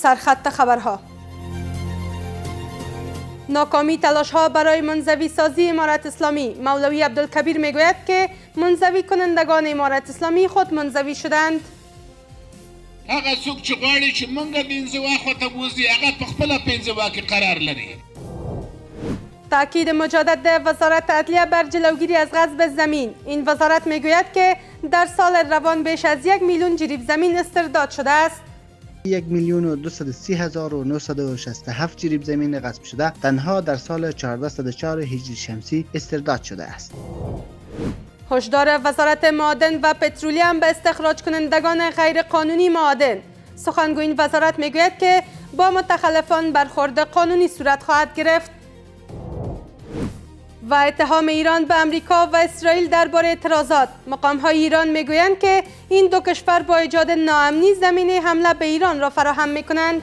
سرخط خبرها. ناکامی تلاش ها برای منزوی سازی امارت اسلامی. مولوی عبدالکبیر میگوید که منزوی کنندگان امارت اسلامی خود منزوی شدند. هغه څوک چې غواړي چې موږ د انزوا خواته بوځي هغه په خپله په انزوا کې قرار لري. تاکید مجدد وزارت عدلیه بر جلوگیری از غصب زمین. این وزارت میگوید که در سال روان بیش از 1 میلیون جریب زمین استرداد شده است. 1,230,967 جریب زمین غصب شده تنها در سال 1404 هجری شمسی استرداد شده است. هشدار وزارت معادن و پترولیوم به استخراج کنندگان غیر قانونی معادن. سخنگوی این وزارت میگوید که با متخلفان برخورد قانونی صورت خواهد گرفت. و اتهام ایران به امریکا و اسرائیل درباره اعتراضات. مقام‌های ایران میگویند که این دو کشور با ایجاد ناامنی زمینه حمله به ایران را فراهم میکنند.